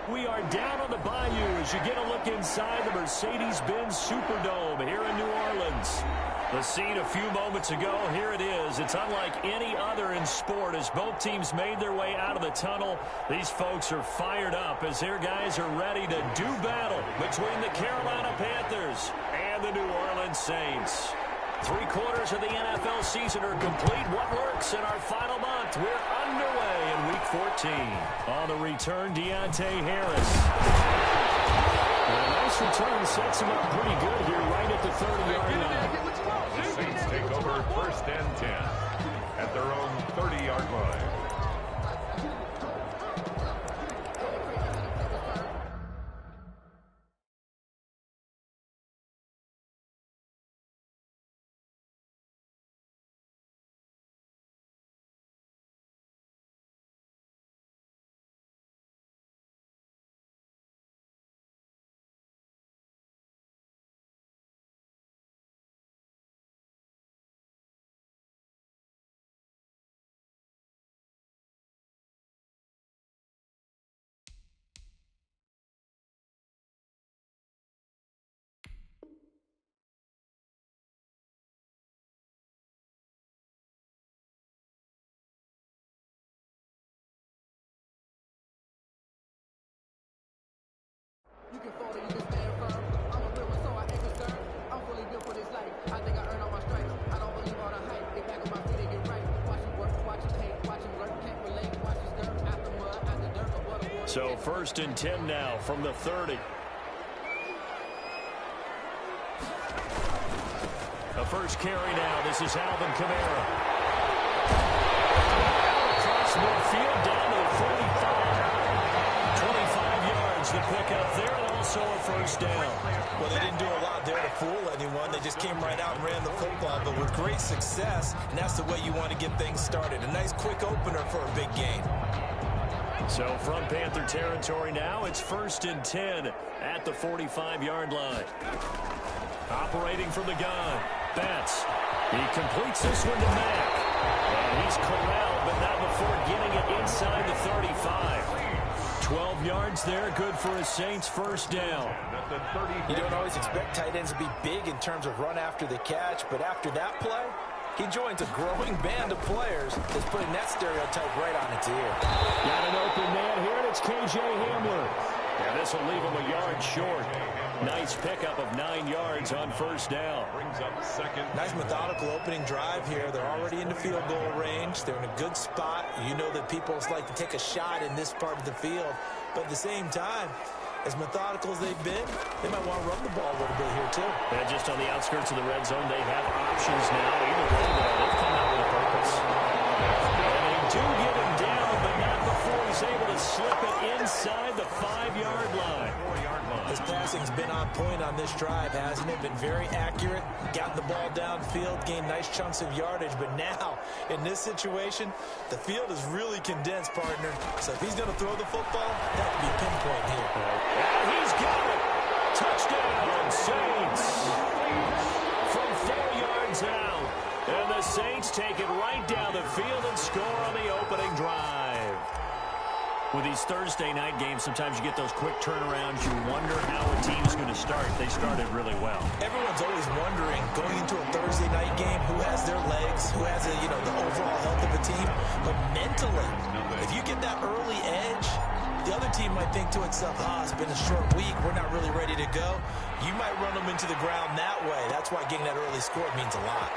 We are down on the Bayou as you get a look inside the Mercedes-Benz Superdome here in New Orleans. The scene a few moments ago, here it is. It's unlike any other in sport as both teams made their way out of the tunnel. These folks are fired up as their guys are ready to do battle between the Carolina Panthers and the New Orleans Saints. 3/4 of the NFL season are complete. What works in our final month? We're underway in Week 14. On the return, Deontay Harris. A nice return sets him up pretty good here right at the 30-yard line. The Saints take over 1st and 10 at their own 30-yard line. You can fall, you can stand firm. I'm a real one, so I ain't concerned. I'm fully built for this life. I think I earned all my stripes. I don't believe all the hype. Get back on my feet and get right. Watch him work, watch him hate, watch him lurk. Can't relate, watch his dirt. After mud, after dirt, but what a war. So 1st and 10 now from the 30. The first carry now. This is Alvin Kamara. Across midfield down to the 45. 25 yards to pick up there, and also a 1st down. Well, they didn't do a lot there to fool anyone. They just came right out and ran the football, but with great success, and that's the way you want to get things started. A nice quick opener for a big game. So from Panther territory now, it's 1st and 10 at the 45-yard line. Operating from the gun, Betts. He completes this one to Mack. And he's corralled, but not before getting it inside the 35. 12 yards there, good for a Saints 1st down. You don't always expect tight ends to be big in terms of run after the catch, but after that play, he joins a growing band of players that's putting that stereotype right on its ear. Got an open man here, and it's K.J. Hamler. And this will leave him a yard short. Nice pickup of 9 yards on 1st down. Brings up 2nd. Nice methodical opening drive here. They're already into field goal range. They're in a good spot. You know that people like to take a shot in this part of the field. But at the same time, as methodical as they've been, they might want to run the ball a little bit here too. And just on the outskirts of the red zone, they have options now. Either way, they've come out with a purpose. And they do get him down, but not before he's able to slip it inside the 5-yard line. 4-yard line. His passing's been on point on this drive, hasn't it? Been very accurate, gotten the ball downfield, gained nice chunks of yardage. But now, in this situation, the field is really condensed, partner. So if he's going to throw the football, that would be pinpoint here. And he's got it. Touchdown, Saints. From 4 yards out. And the Saints take it right down the field and score on the opening drive. With these Thursday night games, sometimes you get those quick turnarounds. You wonder how a team is going to start. They started really well. Everyone's always wondering, going into a Thursday night game, who has their legs, who has the overall health of a team. But mentally, if you get that early edge, the other team might think to itself, it's been a short week, we're not really ready to go. You might run them into the ground that way. That's why getting that early score means a lot.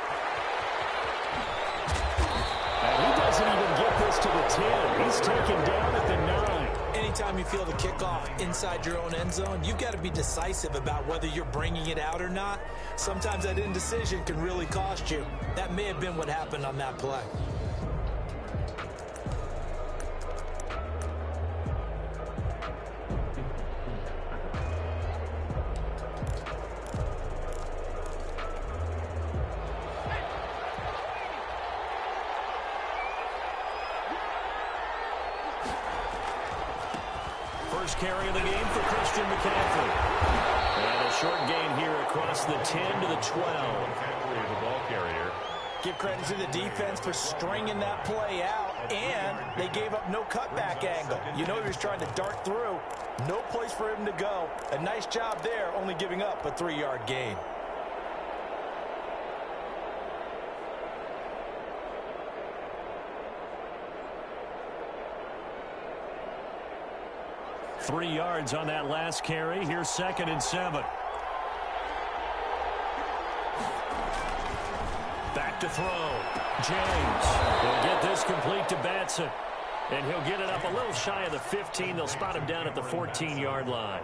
And he doesn't even get this to the 10. He's taken down at the 9. Anytime you feel the kickoff inside your own end zone, you've got to be decisive about whether you're bringing it out or not. Sometimes that indecision can really cost you. That may have been what happened on that play. First carry of the game for Christian McCaffrey. And a short gain here across the 10 to the 12. McCaffrey, the ball carrier. Give credit to the defense for stringing that play out, and they gave up no cutback angle. You know he was trying to dart through. No place for him to go. A nice job there, only giving up a 3-yard gain. Three yards on that last carry. Here's 2nd and 7. Back to throw. James will get this complete to Batson. And he'll get it up a little shy of the 15. They'll spot him down at the 14-yard line.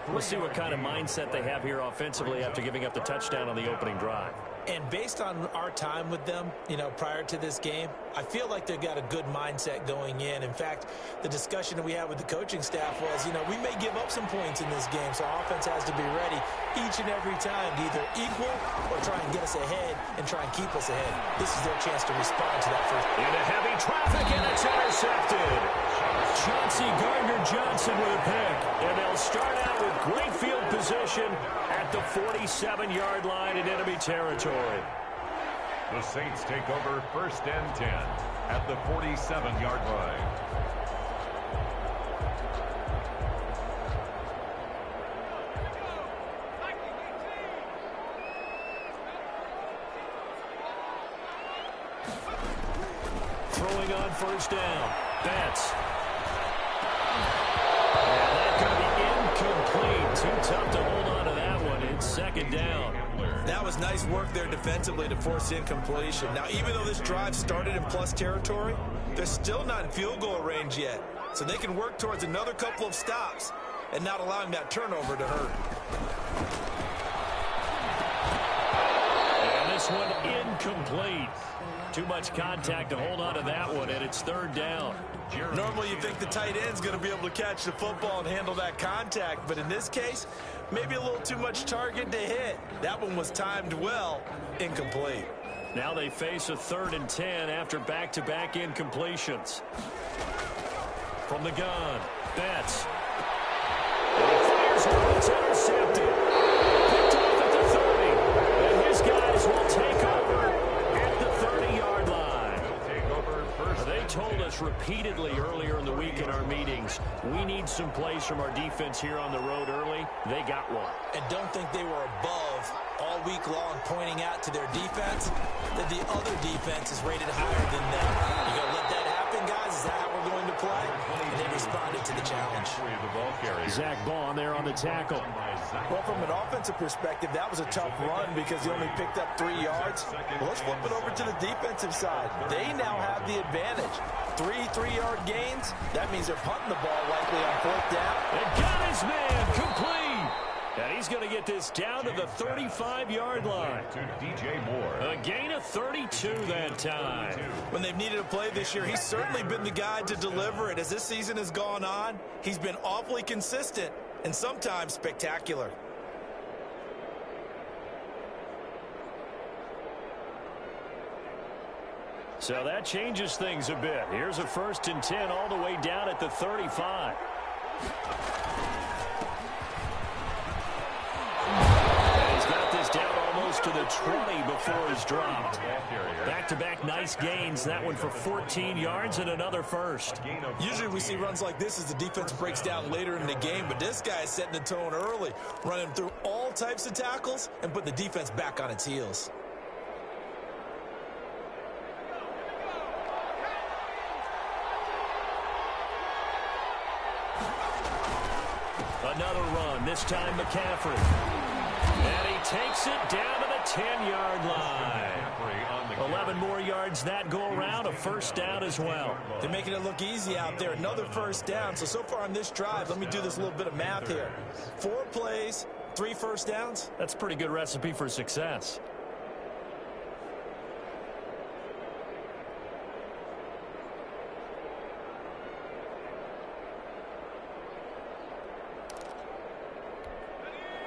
We'll see what kind of mindset they have here offensively after giving up the touchdown on the opening drive. And based on our time with them, prior to this game, I feel like they've got a good mindset going in. In fact, the discussion that we had with the coaching staff was, we may give up some points in this game, so our offense has to be ready each and every time to either equal or try and get us ahead and try and keep us ahead. This is their chance to respond to that first. Into heavy traffic, and it's intercepted. Chauncey Gardner-Johnson with a pick, and they'll start out with great field position at the 47-yard line in enemy territory. The Saints take over 1st and 10 at the 47-yard line. Throwing on 1st down. Betts. And that could be incomplete. Too tough to hold on to that one. It's 2nd down. That was nice work there defensively to force incompletion. Now, even though this drive started in plus territory, they're still not in field goal range yet. So they can work towards another couple of stops and not allowing that turnover to hurt. And this one incomplete. Too much contact to hold on to that one, and it's 3rd down. Normally you think the tight end's going to be able to catch the football and handle that contact, but in this case, maybe a little too much target to hit. That one was timed well, incomplete. Now they face a 3rd and 10 after back-to-back incompletions. From the gun, Betts. And he fires one, it's intercepted. Picked off at the 30. And his guys will take over at the 30-yard line. They told us repeatedly earlier in the week in our meetings, we need some plays from our defense here on the road early. They got one. And don't think they were above all week long pointing out to their defense that the other defense is rated higher than them. You going to let that happen, guys? Is that how we're going to play? And they responded to the challenge. Zach Bond there on the tackle. Well, from an offensive perspective, that was a tough run because he only picked up 3 yards. Well, let's flip it over to the defensive side. They now have the advantage. 3-3-yard gains. That means they're punting the ball likely on 4th down. And got his man complete. And he's going to get this down to the 35-yard line. To DJ Moore. A gain of 32 that time. When they've needed a play this year, he's certainly been the guy to deliver it. As this season has gone on, he's been awfully consistent and sometimes spectacular. So that changes things a bit. Here's a 1st and 10 all the way down at the 35. He's got this down almost to the 20 before he's dropped. Back-to-back nice gains. That one for 14 yards and another first. Usually we see runs like this as the defense breaks down later in the game, but this guy is setting the tone early, running through all types of tackles and put the defense back on its heels. Another run, this time McCaffrey. And he takes it down to the 10-yard line. 11 more yards that go around, a 1st down as well. They're making it look easy out there. Another 1st down. So far on this drive, let me do this little bit of math here. 4 plays, 3 1st downs. That's a pretty good recipe for success.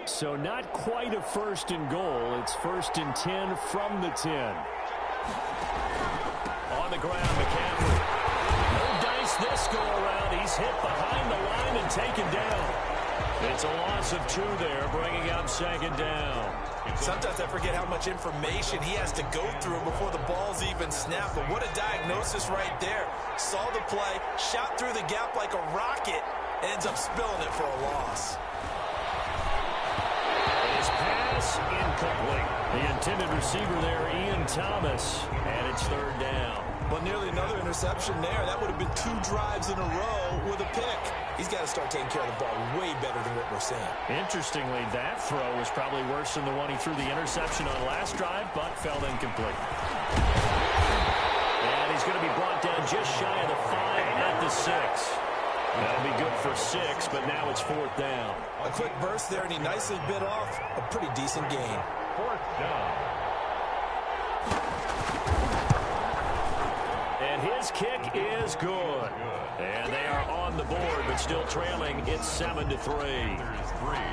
So not quite a 1st and goal. It's 1st and 10 from the 10. On the ground, McCaffrey. No dice this go around. He's hit behind the line and taken down. It's a loss of 2 there, bringing up 2nd down. Sometimes I forget how much information he has to go through before the ball's even snapped. But what a diagnosis right there. Saw the play, shot through the gap like a rocket, ends up spilling it for a loss. His pass incomplete. The intended receiver there, Ian Thomas, and it's third down. But nearly another interception there. That would have been 2 drives in a row with a pick. He's got to start taking care of the ball way better than what we're seeing. Interestingly, that throw was probably worse than the one he threw the interception on last drive, but fell incomplete. And he's going to be brought down just shy of the 5 at the 6. That'll be good for 6, but now it's fourth down. A quick burst there, and he nicely bit off a pretty decent gain. Fourth down. And his kick is good. And they are on the board, but still trailing. It's 7-3.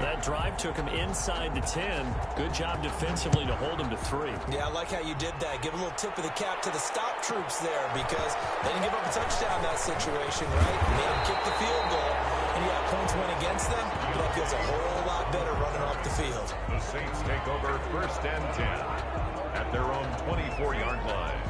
That drive took him inside the 10. Good job defensively to hold him to 3. Yeah, I like how you did that. Give a little tip of the cap to the stop troops there, because they didn't give up a touchdown in that situation, right? Made them kick the field goal, and yeah, points went against them, but that feels a whole lot better running off the field. The Saints take over first and 10 at their own 24-yard line.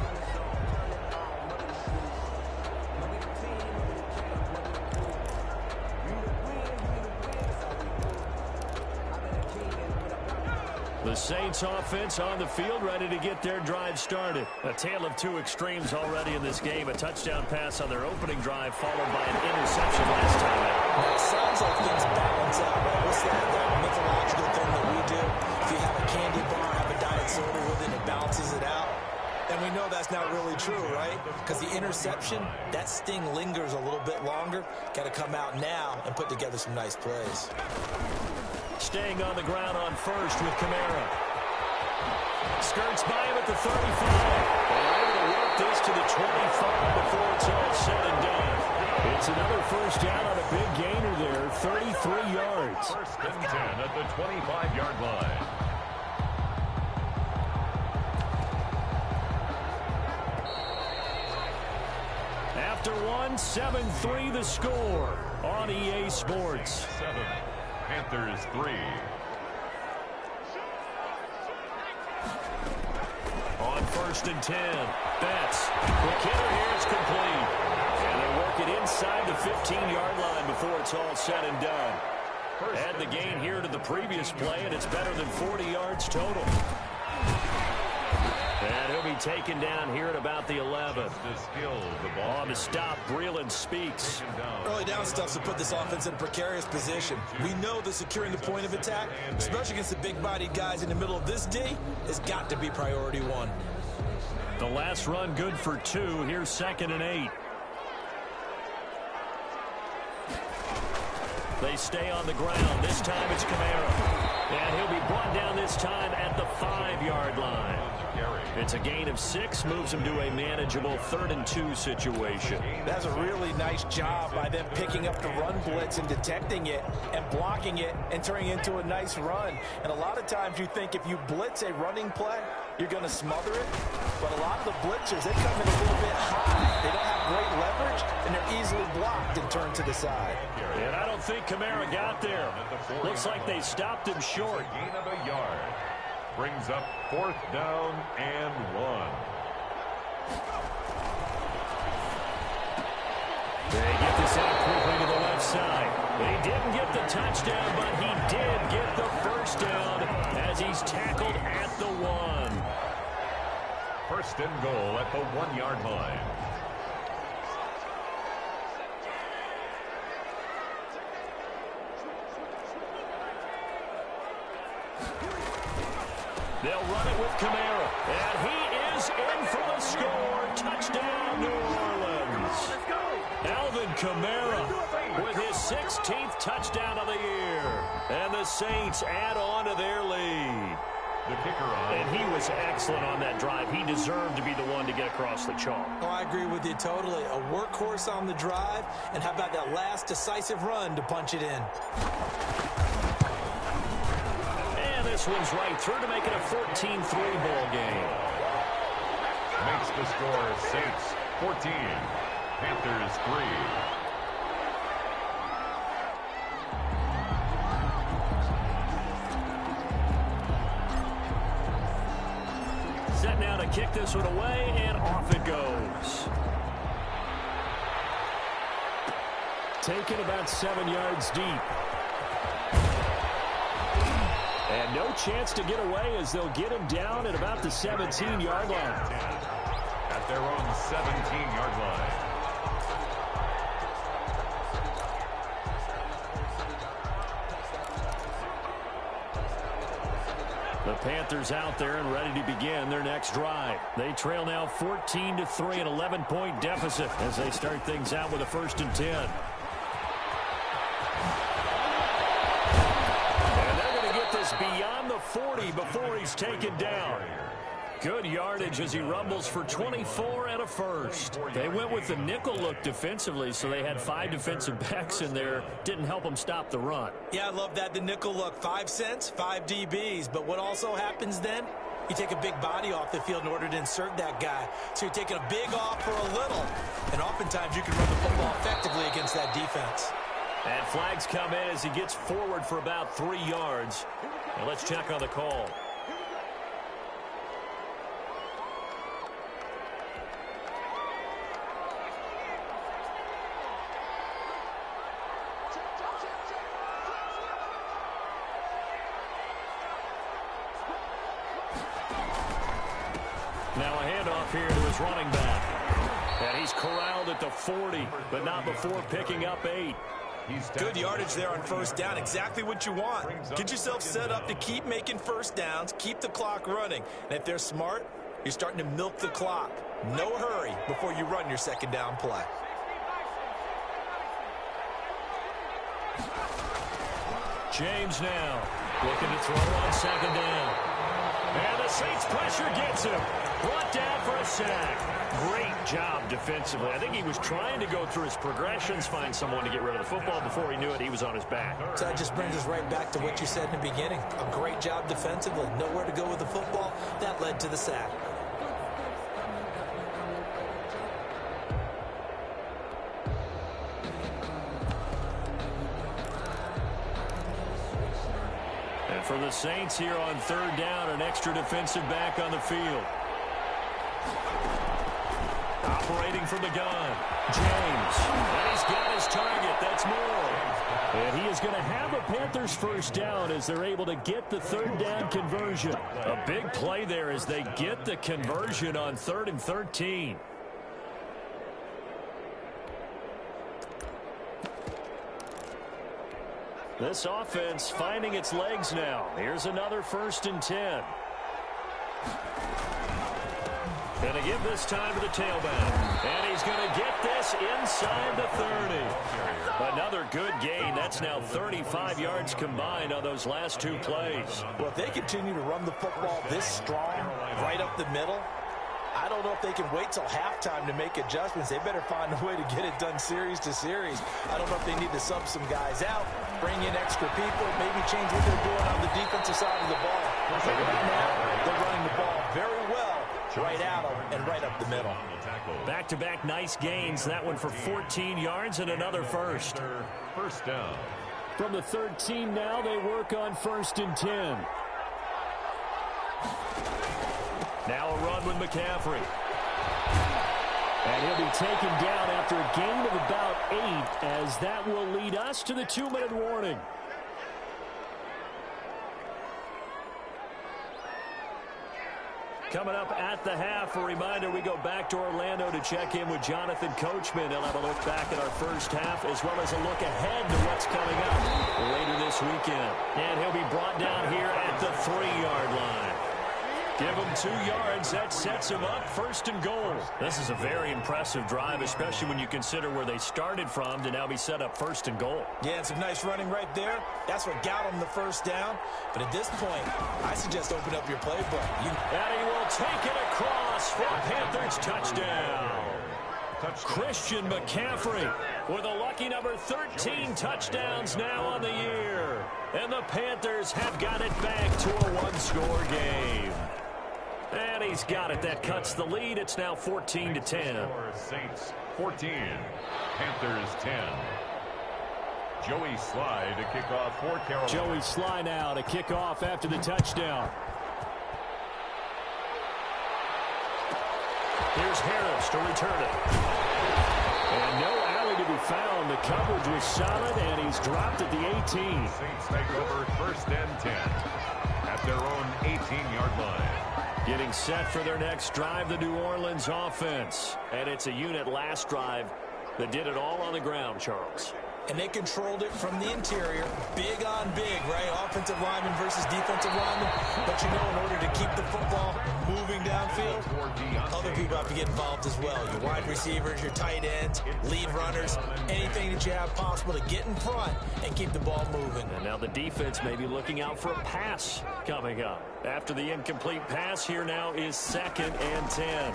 The Saints offense on the field, ready to get their drive started. A tale of 2 extremes already in this game. A touchdown pass on their opening drive, followed by an interception last time out. Now, it sounds like things balance out, right? What's that mythological thing that we do? If you have a candy bar, have a diet soda with it, it balances it out. And we know that's not really true, right? Because the interception, that sting lingers a little bit longer. Got to come out now and put together some nice plays. Staying on the ground on first with Kamara. Skirts by him at the 35. They're able to work this to the 25 before it's all said and done. It's another first down on a big gainer there, 33 yards. First and 10 at the 25-yard line. After one, 7-3 the score on EA Sports. 7. Panthers 3. On first and 10, Betts. The killer here is complete. And they work it inside the 15-yard line before it's all said and done. Add the gain here to the previous play, and it's better than 40 yards total. And he'll be taken down here at about the 11. On the stop, Breeland speaks. Early down stuff to put this offense in a precarious position. We know that securing the point of attack, especially against the big-bodied guys in the middle of this D, has got to be priority 1. The last run good for 2. Here's 2nd and 8. They stay on the ground. This time it's Kamara. And he'll be brought down this time at the 5-yard line. It's a gain of 6, moves him to a manageable 3rd and 2 situation. That's a really nice job by them picking up the run blitz and detecting it and blocking it and turning it into a nice run. And a lot of times you think if you blitz a running play, you're going to smother it. But a lot of the blitzers, they come in a little bit high. They don't have great leverage, and they're easily blocked and turned to the side. And I don't think Kamara got there. Looks like they stopped him short. Gain of a yard. Brings up 4th down and 1. They get this out quickly to the left side. He didn't get the touchdown, but he did get the first down as he's tackled at the 1. First and goal at the 1-yard line. They'll run it with Kamara, and he is in for the score. Touchdown, New Orleans. Alvin Kamara with his 16th touchdown of the year. And the Saints add on to their lead. The kicker on. And he was excellent on that drive. He deserved to be the one to get across the chalk. Oh, I agree with you totally. A workhorse on the drive, and how about that last decisive run to punch it in? This one's right through to make it a 14-3 ball game. Makes the score Saints 14, Panthers 3. Set now to kick this one away, and off it goes. taken about 7 yards deep. And no chance to get away as they'll get him down at about the 17-yard line. At their own 17-yard line. The Panthers out there and ready to begin their next drive. They trail now 14-3, an 11-point deficit as they start things out with a 1st and 10. And they're going to get this beyond the 40 before he's taken down. Good yardage as he rumbles for 24 and a 1st. They went with the nickel look defensively, so they had 5 defensive backs in there. Didn't help them stop the run. Yeah, I love that, the nickel look. 5 cents, 5 DBs. But what also happens then? You take a big body off the field in order to insert that guy. So you're taking a big off for a little. And oftentimes you can run the football effectively against that defense. And flags come in as he gets forward for about 3 yards. Now let's check on the call. Now a handoff here to his running back. And he's corralled at the 40, but not before picking up 8. Good yardage there on 1st down. Exactly what you want. Get yourself set up to keep making 1st downs, keep the clock running. And if they're smart, you're starting to milk the clock. No hurry before you run your 2nd down play. James now looking to throw on 2nd down. And the Saints pressure gets him. Brought down for a sack. Great job defensively. I think he was trying to go through his progressions, find someone to get rid of the football. Before he knew it, he was on his back. So that just brings us right back to what you said in the beginning. A great job defensively. Nowhere to go with the football. That led to the sack. And for the Saints here on 3rd down, an extra defensive back on the field. Operating from the gun, James. And he's got his target. That's Moore. And he is going to have a Panthers 1st down as they're able to get the 3rd down conversion. A big play there as they get the conversion on 3rd and 13. This offense finding its legs now. Here's another 1st and 10. Going to give this time to the tailback. And he's going to get this inside the 30. Another good gain. That's now 35 yards combined on those last 2 plays. Well, if they continue to run the football this strong, right up the middle, I don't know if they can wait till halftime to make adjustments. They better find a way to get it done series to series. I don't know if they need to sub some guys out, bring in extra people, maybe change what they're doing on the defensive side of the ball. But right now, they're running the ball very well right at them and right up the middle. Back-to-back nice gains. That one for 14 yards and another 1st. 1st down. From the 13 now, they work on 1st and 10. Now a run with McCaffrey. And he'll be taken down after a gain of about 8, as that will lead us to the 2-minute warning. Coming up at the half, a reminder, we go back to Orlando to check in with Jonathan Coachman. He'll have a look back at our 1st half, as well as a look ahead to what's coming up later this weekend. And he'll be brought down here at the 3-yard line. Give him 2 yards. That sets him up 1st and goal. This is a very impressive drive, especially when you consider where they started from to now be set up 1st and goal. Yeah, and some nice running right there. That's what got him the 1st down. But at this point, I suggest open up your playbook. And he will take it across for a Panthers touchdown. Christian McCaffrey with a lucky number 13 touchdowns now on the year. And the Panthers have got it back to a 1-score game. And he's got it. That cuts the lead. It's now 14-10. Saints 14, Panthers 10. Joey Sly to kick off for Carolina. Joey Sly now to kick off after the touchdown. Here's Harris to return it. And no alley to be found. The coverage was solid, and he's dropped at the 18. Saints take over 1st and 10 at their own 18-yard line. Getting set for their next drive, the New Orleans offense. And it's a unit last drive that did it all on the ground, Charles. And they controlled it from the interior. Big on big, right? Offensive lineman versus defensive lineman. But you know, in order to keep the football moving downfield, other people have to get involved as well. Your wide receivers, your tight ends, lead runners, anything that you have possible to get in front and keep the ball moving. And now the defense may be looking out for a pass coming up. After the incomplete pass, here now is 2nd and 10.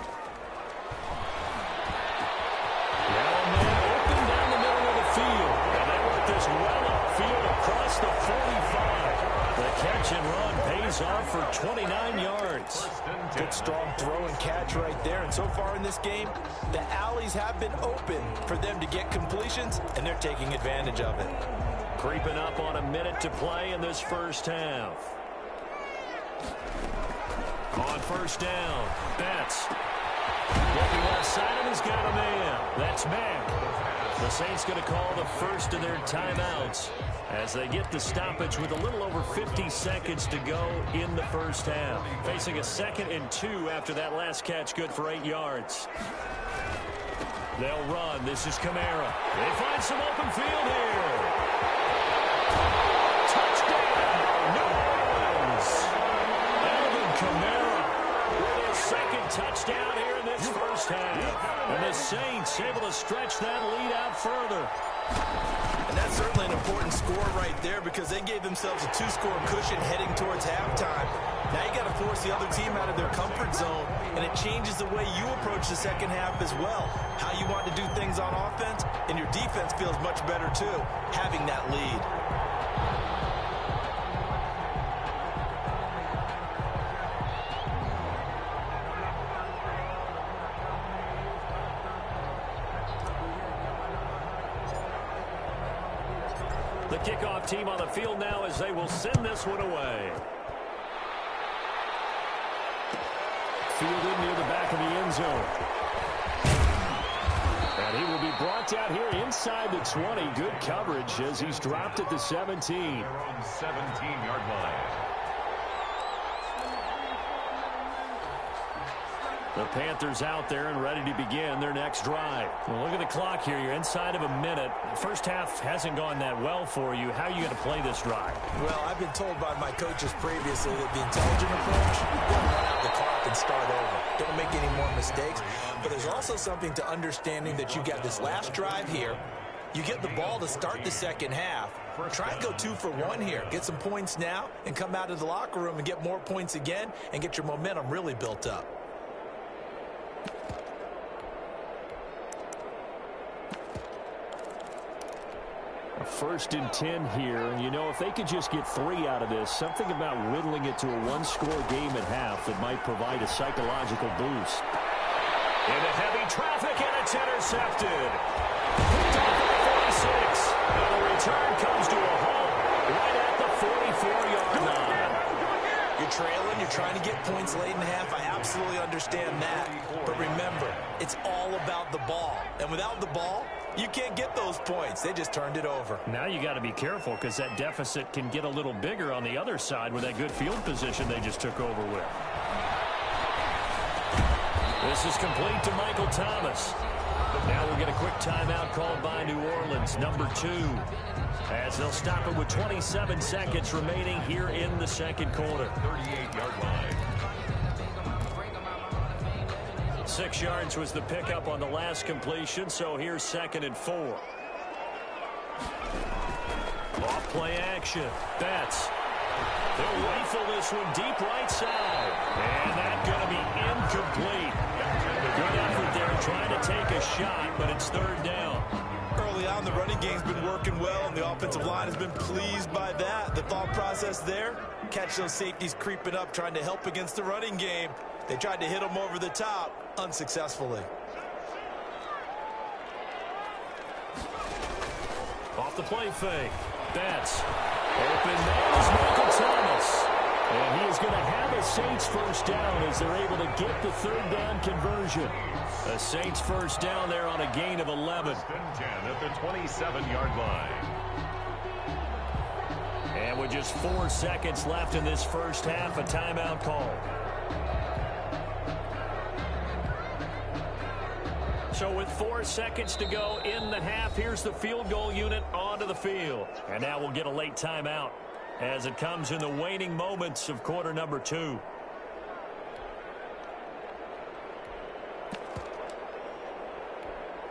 Open down the middle of the field. And they work this well upfield across the 45. The catch and run pays off for 29 yards. Good strong throw and catch right there. And so far in this game, the alleys have been open for them to get completions, and they're taking advantage of it. Creeping up on a minute to play in this first half. On 1st down, Betts. Looking left side, and he's got a man. That's Mack. The Saints going to call the first of their timeouts as they get the stoppage with a little over 50 seconds to go in the first half. Facing a 2nd and 2 after that last catch, good for 8 yards. They'll run. This is Kamara. They find some open field here. Touchdown, New Orleans. Alvin Kamara with his 2nd touchdown here in this first half. And the Saints able to stretch that lead out further. And that's certainly an important score right there because they gave themselves a 2-score cushion heading towards halftime. Now you got to force the other team out of their comfort zone, and it changes the way you approach the second half as well. How you want to do things on offense, and your defense feels much better too, having that lead. The kickoff team on the field now as they will send this one away. Fielded near the back of the end zone. And he will be brought down here inside the 20. Good coverage as he's dropped at the 17. Their own 17-yard line. The Panthers out there and ready to begin their next drive. Well, look at the clock here. You're inside of a minute. First half hasn't gone that well for you. How are you going to play this drive? Well, I've been told by my coaches previously that the intelligent approach, don't run out the clock and start over. Don't make any more mistakes. But there's also something to understanding that you got this last drive here. You get the ball to start the second half. Try and go 2 for 1 here. Get some points now and come out of the locker room and get more points again and get your momentum really built up. A 1st and 10 here. You know, if they could just get 3 out of this, something about whittling it to a 1-score game at half that might provide a psychological boost. Into heavy traffic, and it's intercepted. Picked off at the 46. And the return comes to a halt right at the 44-yard line. You're trailing, you're trying to get points late in the half. I absolutely understand that. But remember, it's all about the ball. And without the ball, you can't get those points. They just turned it over. Now you got to be careful because that deficit can get a little bigger on the other side with that good field position they just took over with. This is complete to Michael Thomas. Now we'll get a quick timeout called by New Orleans, number 2. As they'll stop it with 27 seconds remaining here in the second quarter. 38-yard line. 6 yards was the pickup on the last completion, so here's 2nd and 4. Off play action. Betts. They'll rifle this one deep right side. And that's going to be incomplete. Good effort there trying to take a shot, but it's 3rd down. Early on, the running game's been working well, and the offensive line has been pleased by that. The thought process there, catch those safeties creeping up, trying to help against the running game. They tried to hit them over the top, unsuccessfully. Off the play fake. Betts. Open man is Michael Thomas. And he is going to have a Saints first down as they're able to get the 3rd down conversion. The Saints first down there on a gain of 11. 10 at the 27-yard line. And with just 4 seconds left in this first half, a timeout call. So with 4 seconds to go in the half, here's the field goal unit onto the field. And now we'll get a late timeout as it comes in the waning moments of quarter number 2.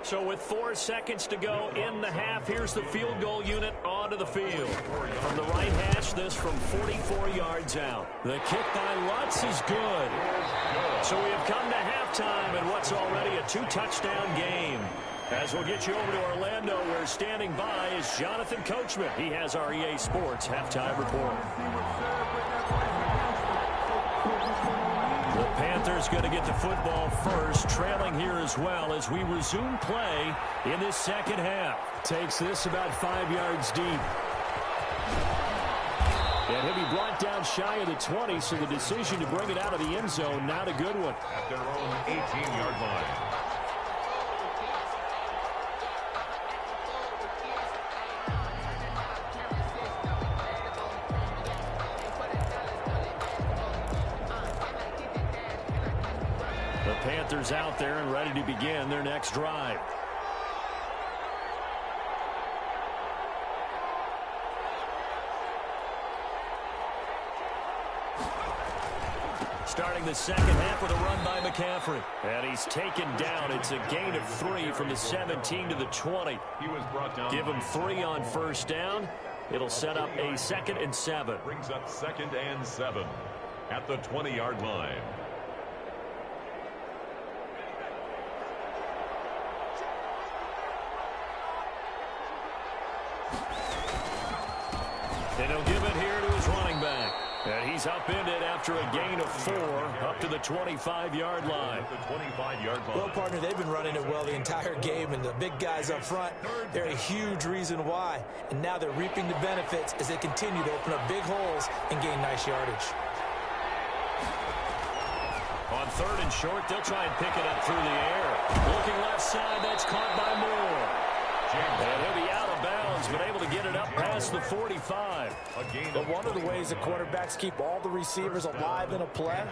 So with 4 seconds to go in the half, here's the field goal unit onto the field. From the right hash, this from 44 yards out. The kick by Lutz is good. So we have come to halftime in what's already a 2-touchdown game. As we'll get you over to Orlando, where standing by is Jonathan Coachman. He has our EA Sports halftime report. The Panthers going to get the football first, trailing here as well as we resume play in this second half. Takes this about 5 yards deep. And he'll be brought down shy of the 20, so the decision to bring it out of the end zone, not a good one. At their own 18-yard line. Panthers out there and ready to begin their next drive. Starting the second half with a run by McCaffrey. And he's taken down. It's a gain of 3 from the 17 to the 20. He was brought down. Give him 3 on first down. It'll set up a 2nd and 7. Brings up 2nd and 7 at the 20-yard line. And he'll give it here to his running back. And he's upended after a gain of 4 up to the 25-yard line. Well, partner, they've been running it well the entire game, and the big guys up front, they're a huge reason why. And now they're reaping the benefits as they continue to open up big holes and gain nice yardage. On 3rd and short, they'll try and pick it up through the air. Looking left side, that's caught by Moore. And he'll be out of bounds, but able to get it up past the 45. But one of the ways the quarterbacks keep all the receivers alive in a play,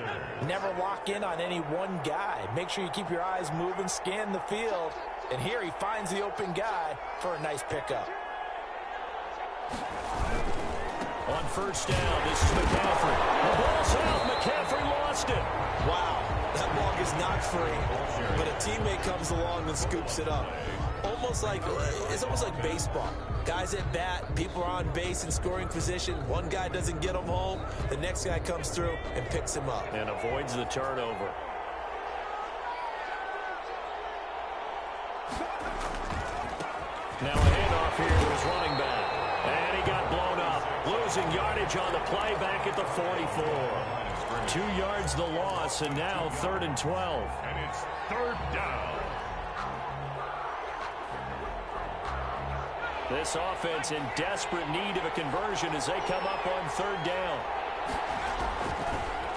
never lock in on any one guy. Make sure you keep your eyes moving, scan the field, and here he finds the open guy for a nice pickup. On first down, this is McCaffrey. The ball's out. McCaffrey lost it. Wow, that ball is not free, but a teammate comes along and scoops it up. It's almost like baseball. Guys at bat, people are on base in scoring position. One guy doesn't get him home. The next guy comes through and picks him up. And avoids the turnover. Now a handoff here to his running back. And he got blown up. Losing yardage on the play back at the 44. 2 yards the loss, and now 3rd and 12. And it's 3rd down. This offense in desperate need of a conversion as they come up on 3rd down.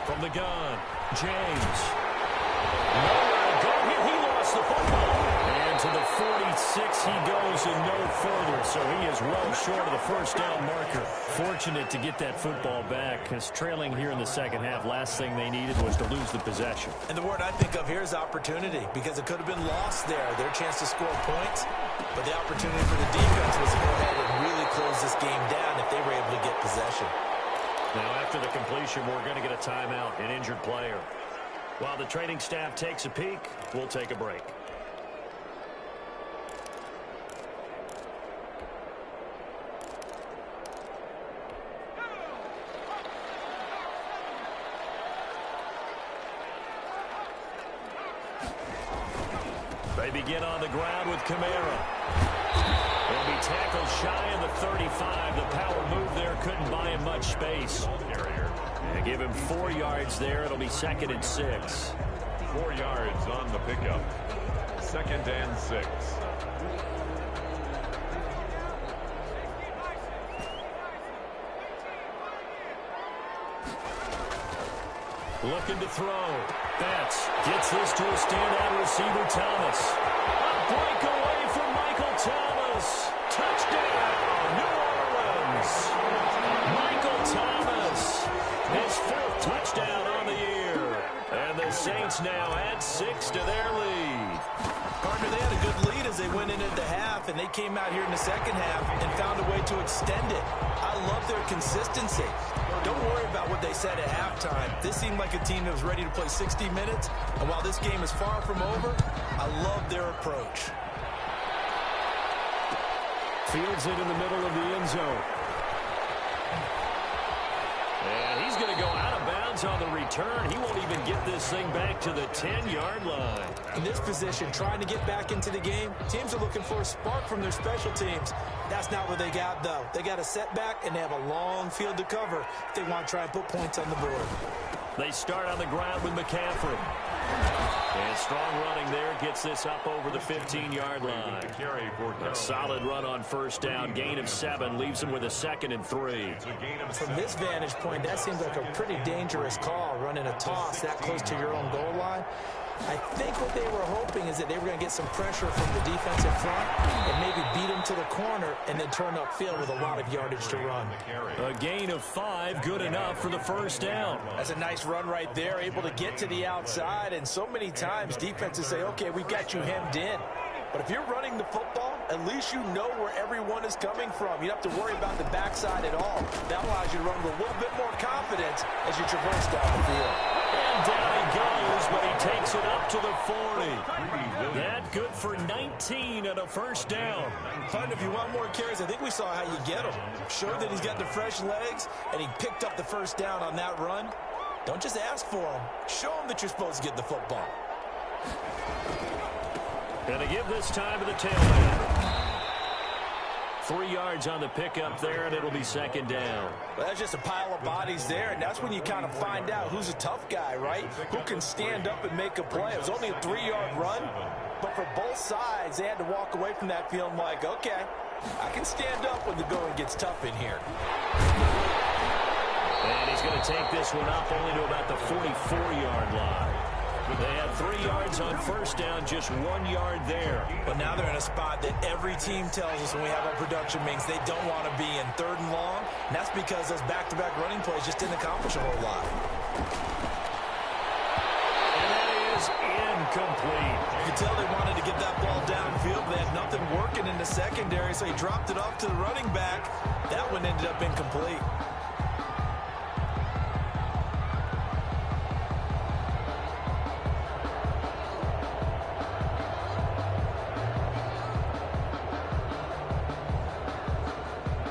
From the gun, James. Nowhere to go here. He lost the football. And to the 46 he goes and no further. So he is well short of the first down marker. Fortunate to get that football back, because trailing here in the second half, last thing they needed was to lose the possession. And the word I think of here is opportunity, because it could have been lost there, their chance to score points. But the opportunity for the defense was to go ahead and really close this game down if they were able to get possession. Now after the completion, we're going to get a timeout, an injured player. While the training staff takes a peek, we'll take a break. They begin on the ground with Kamara. He'll be tackled shy of the 35. The power move there couldn't buy him much space. And give him 4 yards there. It'll be 2nd and 6. 4 yards on the pickup. 2nd and 6. Looking to throw. Betts gets this to a standout receiver, Thomas. A breakaway from Michael Thomas. Touchdown, New Orleans. Michael Thomas, his 4th touchdown on the year. And the Saints now add 6 to their lead. Partner, they had a good lead as they went into the half, and they came out here in the second half and found a way to extend it. I love their consistency. Don't worry about what they said at halftime. This seemed like a team that was ready to play 60 minutes, and while this game is far from over, I love their approach. Fields it in the middle of the end zone. And he's going to go out of bounds on the return. He won't even get this thing back to the 10-yard line. In this position, trying to get back into the game, teams are looking for a spark from their special teams. That's not what they got, though. They got a setback, and they have a long field to cover if they want to try and put points on the board. They start on the ground with McCaffrey. And strong running there gets this up over the 15-yard line. A solid run on first down. Gain of 7 leaves him with a 2nd and 3. From this vantage point, that seems like a pretty dangerous call, running a toss that close to your own goal line. I think what they were hoping is that they were going to get some pressure from the defensive front and maybe beat them to the corner and then turn upfield with a lot of yardage to run. A gain of 5, good enough for the first down. That's a nice run right there, able to get to the outside, and so many times defenses say, okay, we've got you hemmed in. But if you're running the football, at least you know where everyone is coming from. You don't have to worry about the backside at all. That allows you to run with a little bit more confidence as you traverse down the field. And down he goes, but he takes it up to the 40. That good for 19 and a first down. Partner, if you want more carries, I think we saw how you get them. Showed that he's got the fresh legs, and he picked up the first down on that run. Don't just ask for them. Show them that you're supposed to get the football. Going to give this time to the tailback. 3 yards on the pickup there, and it'll be second down. Well, that's just a pile of bodies there, and that's when you kind of find out who's a tough guy, right? Who can stand up and make a play. It was only a 3-yard run, but for both sides, they had to walk away from that feeling like, okay, I can stand up when the going gets tough in here. And he's going to take this one up only to about the 44-yard line. They had 3 yards on first down, just 1 yard there. But now they're in a spot that every team tells us when we have our production meetings they don't want to be in, 3rd and long. And that's because those back-to-back running plays just didn't accomplish a whole lot. And that is incomplete. You can tell they wanted to get that ball downfield, but they had nothing working in the secondary, so he dropped it off to the running back. That one ended up incomplete.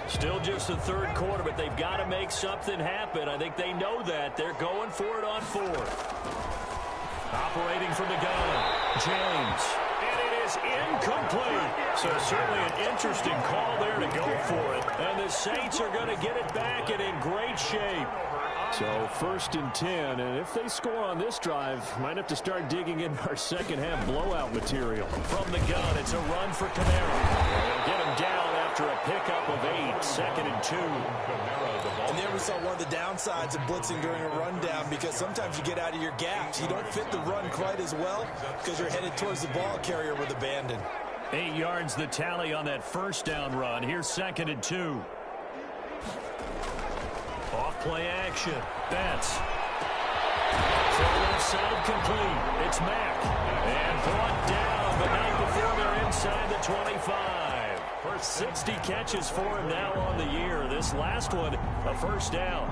Still just the 3rd quarter, but they've got to make something happen. I think they know that. They're going for it on 4th. Operating from the gun, James. And it is incomplete. So certainly an interesting call there to go for it. And the Saints are going to get it back and in great shape. So 1st and 10, and if they score on this drive, might have to start digging in our second half blowout material. From the gun, it's a run for Kamara. They'll get him down after a pickup of 8, 2nd and 2. And there we saw one of the downsides of blitzing during a rundown, because sometimes you get out of your gaps. You don't fit the run quite as well because you're headed towards the ball carrier with abandon. 8 yards the tally on that first down run. Here's 2nd and 2. Off play action. Betts. Throw left side complete. It's Mack. And brought down, but not before they're inside the 25. For 60 catches for him now on the year. This last one, a first down.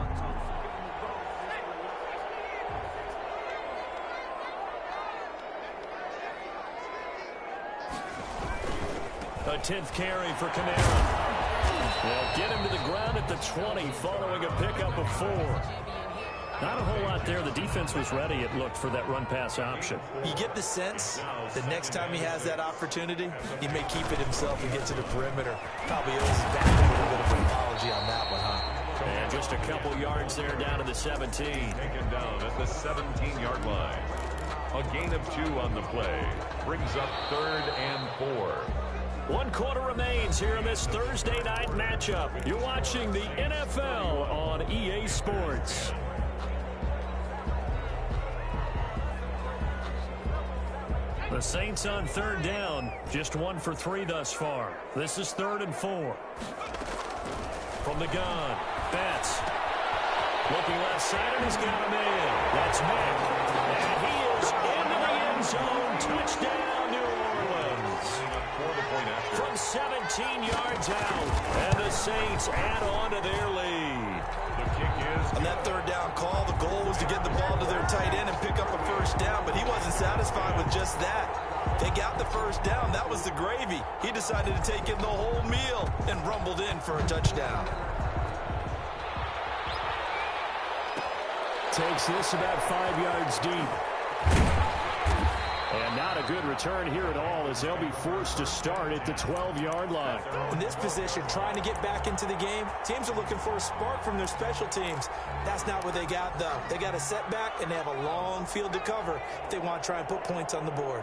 A 10th carry for Kamara. They'll get him to the ground at the 20 following a pickup of 4. Not a whole lot there. The defense was ready, it looked, for that run-pass option. You get the sense that next time he has that opportunity, he may keep it himself and get to the perimeter. Probably owes his back a little bit of an apology on that one, huh? And just a couple yards there down to the 17. Taken down at the 17-yard line. A gain of 2 on the play. Brings up 3rd and 4. 1 quarter remains here in this Thursday night matchup. You're watching the NFL on EA Sports. The Saints on third down, just 1 for 3 thus far. This is 3rd and 4. From the gun, Betts. Looking left side, and he's got him in. That's Mick. And he is into the end zone. Touchdown, New Orleans. From 17 yards out. And the Saints add on to their lead. The kick is on that third down call, the goal was to get the ball to their tight end and pick up a first down, but he wasn't satisfied with just that. They got the first down. That was the gravy. He decided to take in the whole meal and rumbled in for a touchdown. Takes this about 5 yards deep. And not a good return here at all as they'll be forced to start at the 12-yard line. In this position, trying to get back into the game, teams are looking for a spark from their special teams. That's not what they got, though. They got a setback, and they have a long field to cover if they want to try and put points on the board.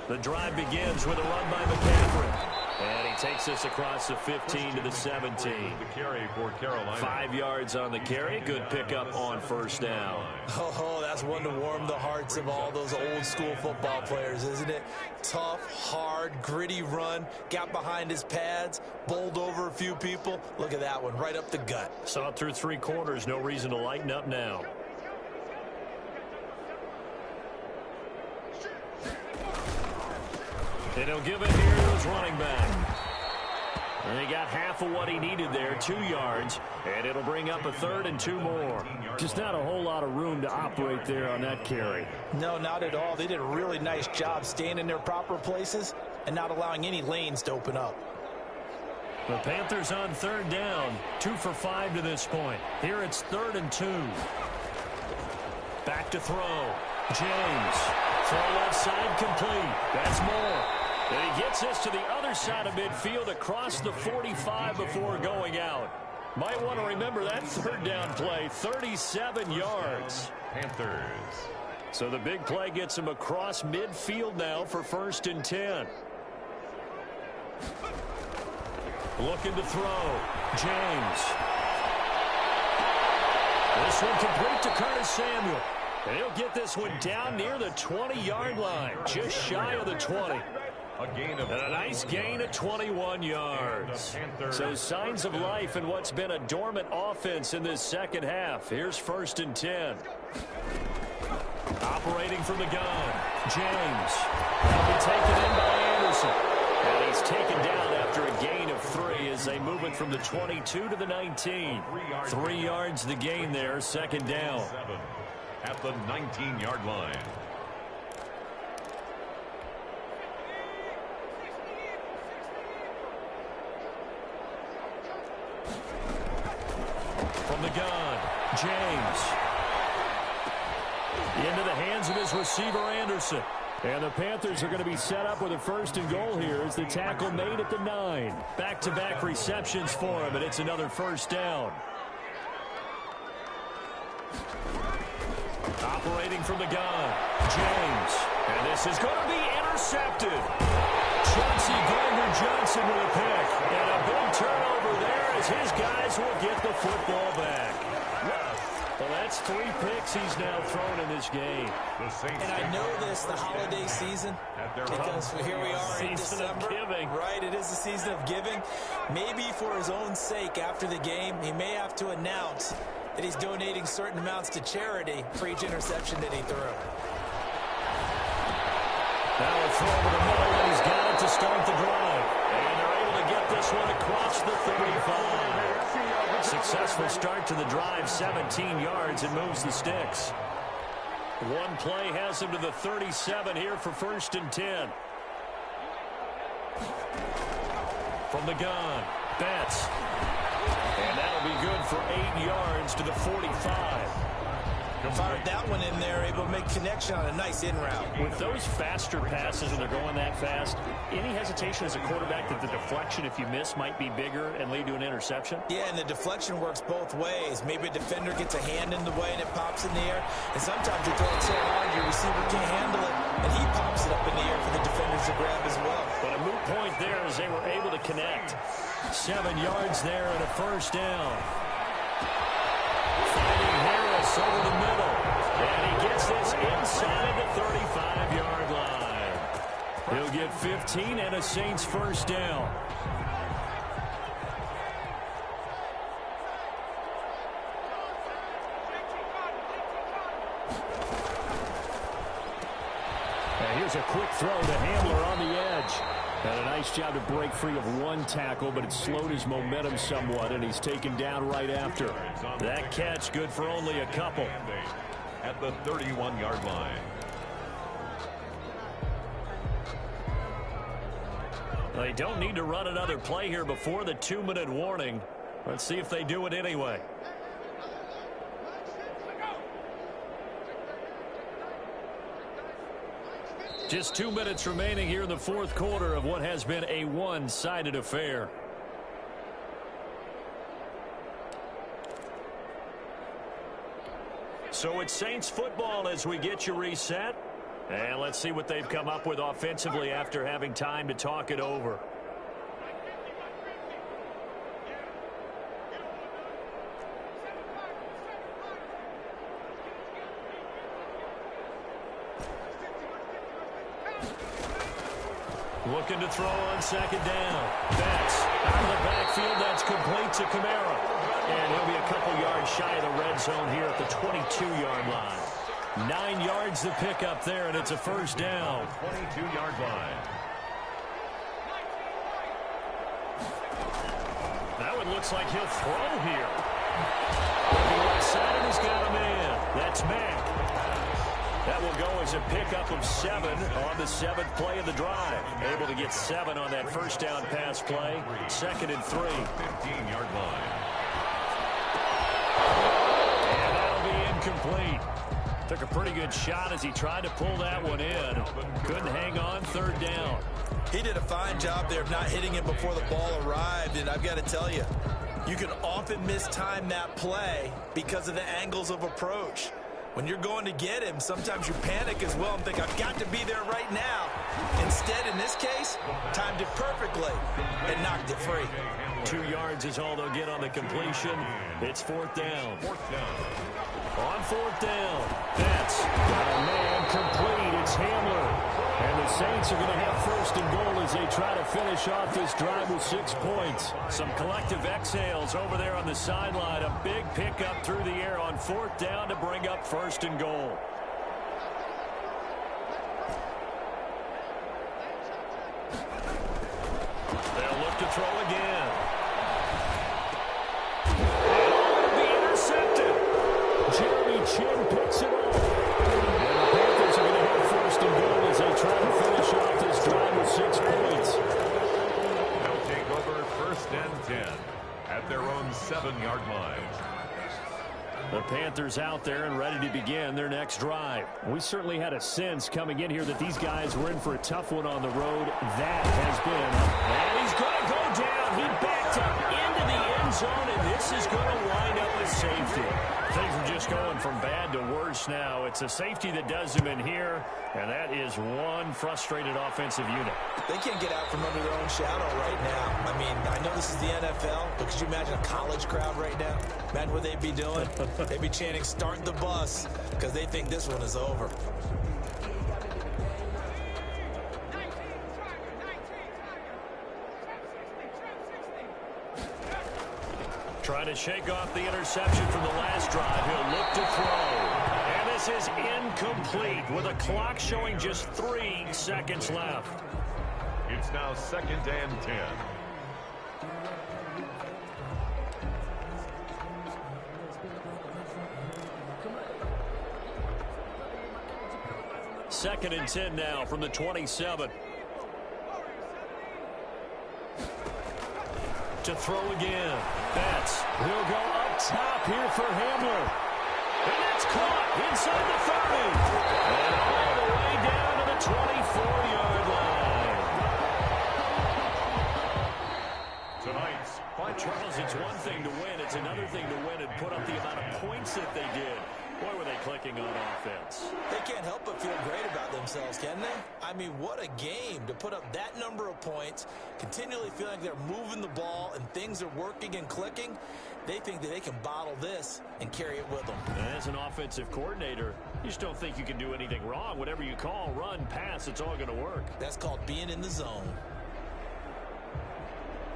The drive begins with a run by McCaffrey. And he takes this across the 15 to the 17. The carry for Carolina. 5 yards on the carry. Good pickup on first down. Oh, that's one to warm the hearts of all those old school football players, isn't it? Tough, hard, gritty run. Got behind his pads, bowled over a few people. Look at that one, right up the gut. Saw it through 3 quarters. No reason to lighten up now. And he'll give it here to his running back. And he got half of what he needed there, 2 yards. And it'll bring up a 3rd and 2 more. Just not a whole lot of room to operate there on that carry. No, not at all. They did a really nice job staying in their proper places and not allowing any lanes to open up. The Panthers on third down, 2 for 5 to this point. Here it's 3rd and 2. Back to throw. James. Throw left side complete. That's more. And he gets this to the other side of midfield across the 45 before going out. Might want to remember that third down play, 37 yards. Panthers. So the big play gets him across midfield now for 1st and 10. Looking to throw. James. This one complete to Curtis Samuel. And he'll get this one down near the 20-yard line, just shy of the 20. And a nice gain of 21 yards. So signs of life in what's been a dormant offense in this second half. Here's 1st and 10. Operating from the gun, James. That'll be taken in by Anderson. And he's taken down after a gain of 3 as they move it from the 22 to the 19. 3 yards the gain there, 2nd down. At the 19-yard line. From the gun, James. Into the hands of his receiver, Anderson. And the Panthers are going to be set up with a 1st and goal here as the tackle made at the 9. Back-to-back receptions for him, and it's another 1st down. Operating from the gun, James. And this is going to be intercepted. Chauncey Gardner-Johnson with a pick. And a big turnover there as his guys will get the football back. Well, that's 3 picks he's now thrown in this game. And I know this, the holiday season, because here we are in December. Right, it is the season of giving. Maybe for his own sake after the game, he may have to announce that he's donating certain amounts to charity for each interception that he threw. Now a throw over the middle, and he's got it to start the drive. And they're able to get this one across the 35. Successful start to the drive, 17 yards, and moves the sticks. One play has him to the 37 here for 1st and 10. From the gun, Betts. And that'll be good for 8 yards to the 45. Fired that one in there, able to make connection on a nice in route. With those faster passes and they're going that fast, any hesitation as a quarterback that the deflection, if you miss, might be bigger and lead to an interception? Yeah, and the deflection works both ways. Maybe a defender gets a hand in the way and it pops in the air. And sometimes you throw it so hard your receiver can't handle it, and he pops it up in the air for the defenders to grab as well. But a moot point there as they were able to connect. 7 yards there and a 1st down. He'll get 15 and a Saints first down. And here's a quick throw to Hamler on the edge. And a nice job to break free of one tackle, but it slowed his momentum somewhat, and he's taken down right after. That catch good for only a couple. At the 31-yard line. They don't need to run another play here before the 2-minute warning. Let's see if they do it anyway. Just 2 minutes remaining here in the fourth quarter of what has been a one-sided affair. So it's Saints football as we get you reset. And let's see what they've come up with offensively after having time to talk it over. Looking to throw on second down. That's out of the backfield. That's complete to Kamara. And he'll be a couple yards shy of the red zone here at the 22-yard line. 9 yards to pick up there, and it's a first down. 22-yard line. That one looks like he'll throw here. Looking right side, and he's got a man. That's Mack. That will go as a pickup of 7 on the 7th play of the drive. Able to get 7 on that first down pass play. 2nd and 3. 15-yard line. And that'll be incomplete. Took a pretty good shot as he tried to pull that one in. Couldn't hang on. 3rd down. He did a fine job there of not hitting him before the ball arrived, and I've got to tell you, you can often mistime that play because of the angles of approach. When you're going to get him, sometimes you panic as well and think, I've got to be there right now. Instead, in this case, timed it perfectly and knocked it free. 2 yards is all they'll get on the completion. It's 4th down. On 4th down, that's got a man complete. It's Hamler. And the Saints are going to have 1st and goal as they try to finish off this drive with 6 points. Some collective exhales over there on the sideline. A big pickup through the air on 4th down to bring up 1st and goal. They'll look to throw again. And be intercepted. Jeremy Chin picks it up. And the Panthers are going to have 1st and goal as they try to finish off this drive with 6 points. They'll take over 1st and 10 at their own 7-yard line. The Panthers out there and ready to begin their next drive. We certainly had a sense coming in here that these guys were in for a tough one on the road. That has been. And he's going to go down. He backed up into the end zone, and this is going to wind up with safety. Things are just going from bad to worse now. It's a safety that does them in here, and that is one frustrated offensive unit. They can't get out from under their own shadow right now. I mean, I know this is the NFL, but could you imagine a college crowd right now? Imagine what they'd be doing. They'd be chanting, start the bus, because they think this one is over. Trying to shake off the interception from the last drive. He'll look to throw. And this is incomplete with a clock showing just 3 seconds left. It's now 2nd and 10. Second and 10 now from the 27. To throw again. That's will go up top here for Hamler. And it's caught inside the 30. And all the way down to the 24-yard line. Tonight's final. Charles, it's one thing to win. It's another thing to win and put up the amount of points that they did. Boy, were they clicking on offense. They can't help but feel great about themselves, can they? I mean, what a game to put up that number of points, continually feeling like they're moving the ball and things are working and clicking. They think that they can bottle this and carry it with them. As an offensive coordinator, you just don't think you can do anything wrong. Whatever you call, run, pass, it's all going to work. That's called being in the zone.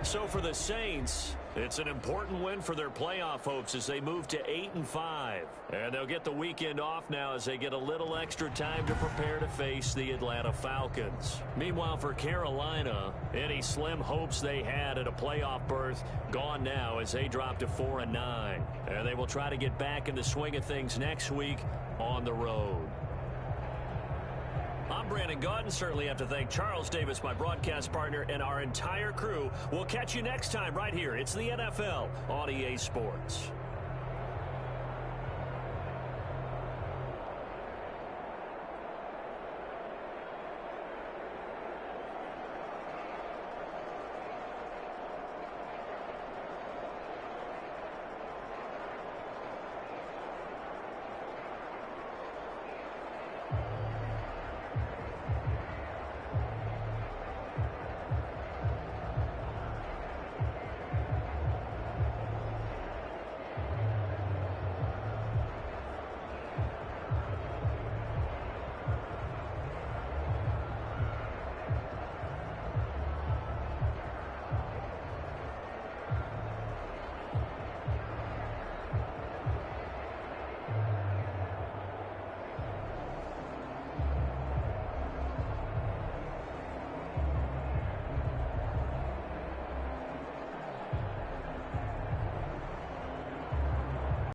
So for the Saints, it's an important win for their playoff hopes as they move to 8-5. And they'll get the weekend off now as they get a little extra time to prepare to face the Atlanta Falcons. Meanwhile, for Carolina, any slim hopes they had at a playoff berth gone now as they drop to 4-9. And they will try to get back in the swing of things next week on the road. I'm Brandon Gaudin. Certainly have to thank Charles Davis, my broadcast partner, and our entire crew. We'll catch you next time right here. It's the NFL on EA Sports.